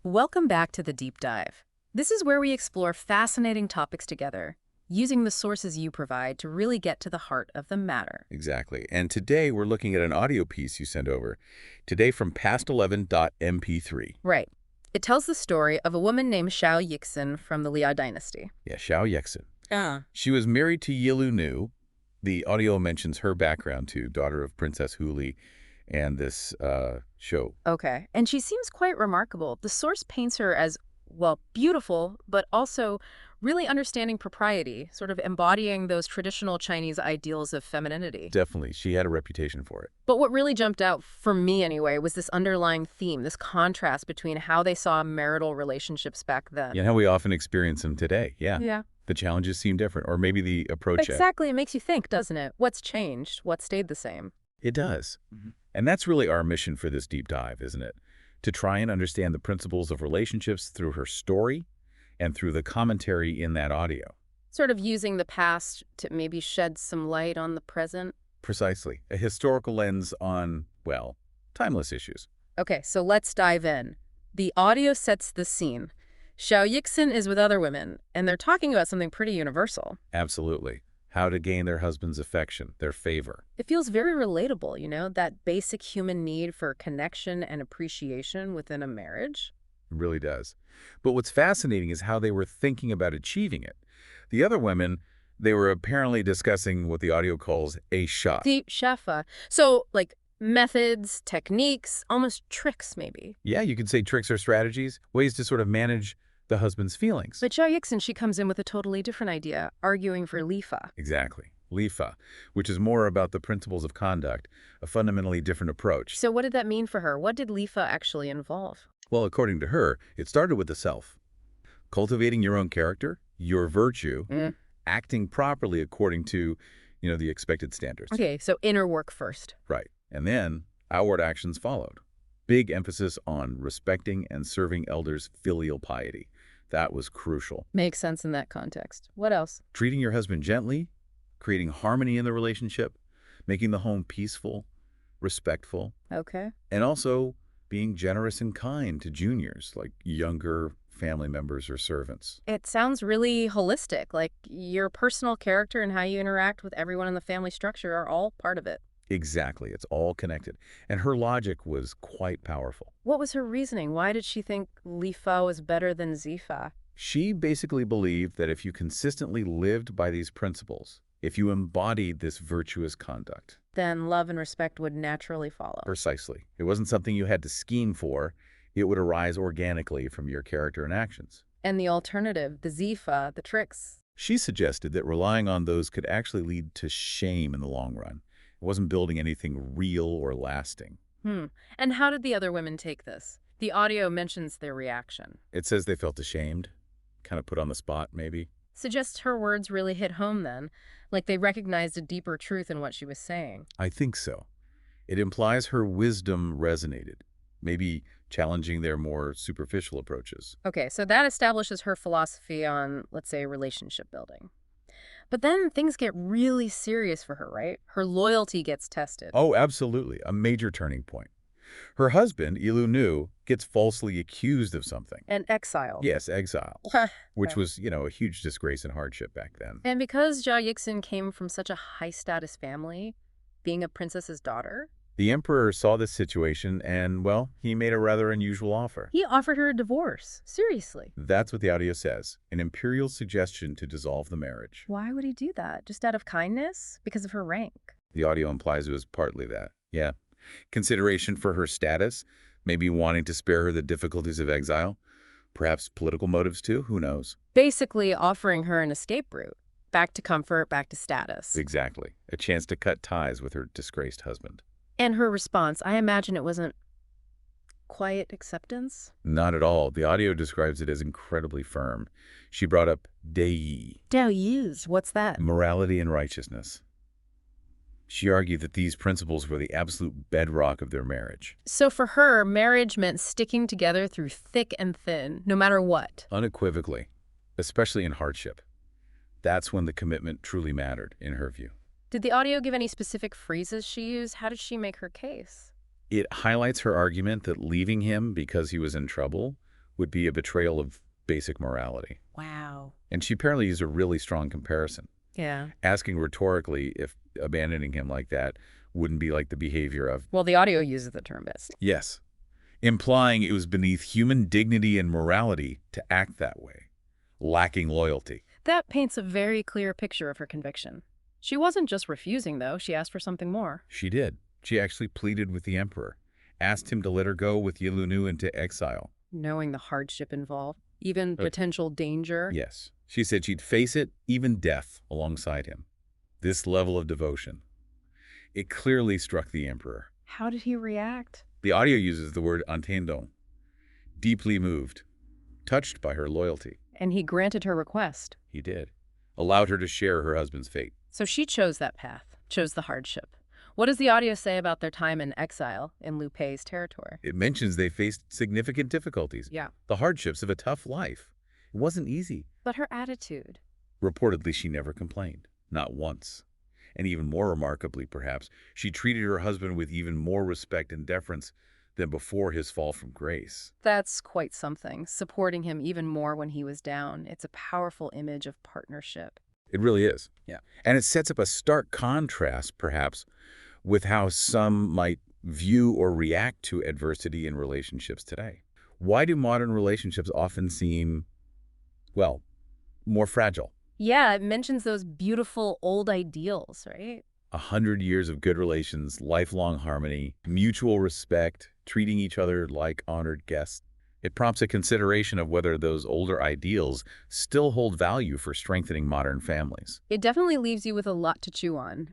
Welcome back to the Deep Dive. This is where we explore fascinating topics together, using the sources you provide to really get to the heart of the matter. Exactly. And today we're looking at an audio piece you sent over. Today from past11.mp3. Right. It tells the story of a woman named Xiao Yixin from the Liao dynasty. Yeah, Xiao Yexin. Ah. She was married to Yilu Nu. The audio mentions her background too, daughter of Princess Huli and this show. Okay. And she seems quite remarkable. The source paints her as, well, beautiful, but also really understanding propriety, sort of embodying those traditional Chinese ideals of femininity. Definitely, she had a reputation for it. But what really jumped out, for me anyway, was this underlying theme, this contrast between how they saw marital relationships back then. You know how we often experience them today. Yeah. Yeah. The challenges seem different, or maybe the approach. Exactly. It makes you think, doesn't it? What's changed? What stayed the same? It does. And that's really our mission for this deep dive, isn't it? To try and understand the principles of relationships through her story and through the commentary in that audio. Sort of using the past to maybe shed some light on the present. Precisely. A historical lens on, well, timeless issues. Okay, so let's dive in. The audio sets the scene. Xiao Yixin is with other women, and they're talking about something pretty universal. Absolutely. How to gain their husband's affection, their favor. It feels very relatable, that basic human need for connection and appreciation within a marriage. It really does. But what's fascinating is how they were thinking about achieving it. The other women, they were apparently discussing what the audio calls a shot. The shafa. So, like, methods, techniques, almost tricks, maybe. Yeah, you could say tricks or strategies, ways to sort of manage the husband's feelings. But Xiao Yixin, she comes in with a totally different idea, arguing for Lifa. Exactly. Lifa, which is more about the principles of conduct, a fundamentally different approach. So what did that mean for her? What did Lifa actually involve? Well, according to her, it started with the self. Cultivating your own character, your virtue, acting properly according to, the expected standards. Okay, so inner work first. Right. And then outward actions followed. Big emphasis on respecting and serving elders' filial piety. That was crucial. Makes sense in that context. What else? Treating your husband gently, creating harmony in the relationship, making the home peaceful, respectful, Okay. and also being generous and kind to juniors, like younger family members or servants. It sounds really holistic, like your personal character and how you interact with everyone in the family structure are all part of it. Exactly. It's all connected. And her logic was quite powerful. What was her reasoning? Why did she think Lifa was better than Zifa? She basically believed that if you consistently lived by these principles, if you embodied this virtuous conduct. Then love and respect would naturally follow. Precisely. It wasn't something you had to scheme for. It would arise organically from your character and actions. And the alternative, the Zifa, the tricks. She suggested that relying on those could actually lead to shame in the long run. It wasn't building anything real or lasting. And how did the other women take this? The audio mentions their reaction. It says they felt ashamed, kind of put on the spot, maybe. Suggests her words really hit home then, like they recognized a deeper truth in what she was saying. I think so. It implies her wisdom resonated, maybe challenging their more superficial approaches. Okay, so that establishes her philosophy on, let's say, relationship building. But then things get really serious for her, right? Her loyalty gets tested. Oh, absolutely. A major turning point. Her husband, Yilu Nu, gets falsely accused of something. And exiled. Yes, exile, which was, a huge disgrace and hardship back then. And because Jia Yixin came from such a high-status family, being a princess's daughter, The emperor saw this situation and, well, he made a rather unusual offer. he offered her a divorce. Seriously. That's what the audio says, an imperial suggestion to dissolve the marriage. Why would he do that? Just out of kindness? Because of her rank? The audio implies it was partly that, yeah. Consideration for her status, maybe wanting to spare her the difficulties of exile, perhaps political motives too, who knows? Basically offering her an escape route. Back to comfort, back to status. Exactly, a chance to cut ties with her disgraced husband. And her response, I imagine it wasn't quiet acceptance? Not at all. The audio describes it as incredibly firm. She brought up Dei, Dalles, what's that? morality and righteousness. She argued that these principles were the absolute bedrock of their marriage. So for her, marriage meant sticking together through thick and thin, no matter what. Unequivocally, especially in hardship. That's when the commitment truly mattered, in her view. Did the audio give any specific phrases she used? How did she make her case? It highlights her argument that leaving him because he was in trouble would be a betrayal of basic morality. Wow. And she apparently used a really strong comparison, Yeah. asking rhetorically if abandoning him like that wouldn't be like the behavior of, Well, the audio uses the term best. yes, implying it was beneath human dignity and morality to act that way, lacking loyalty. That paints a very clear picture of her conviction. She wasn't just refusing, though. She asked for something more. She did. She actually pleaded with the emperor, asked him to let her go with Yelunu into exile. Knowing the hardship involved, even potential danger. Yes. She said she'd face it, even death, alongside him. This level of devotion. It clearly struck the emperor. How did he react? The audio uses the word entendons, deeply moved, touched by her loyalty. And he granted her request. He did. Allowed her to share her husband's fate. So she chose that path, chose the hardship. What does the audio say about their time in exile in Liu Pei's territory? It mentions they faced significant difficulties, Yeah. the hardships of a tough life. It wasn't easy. But her attitude. Reportedly, she never complained, not once. And even more remarkably, perhaps, she treated her husband with even more respect and deference than before his fall from grace. That's quite something, supporting him even more when he was down. It's a powerful image of partnership. It really is. Yeah. And it sets up a stark contrast, perhaps, with how some might view or react to adversity in relationships today. Why do modern relationships often seem, well, more fragile? Yeah, it mentions those beautiful old ideals, right? 100 years of good relations, lifelong harmony, mutual respect, treating each other like honored guests. It prompts a consideration of whether those older ideals still hold value for strengthening modern families. It definitely leaves you with a lot to chew on.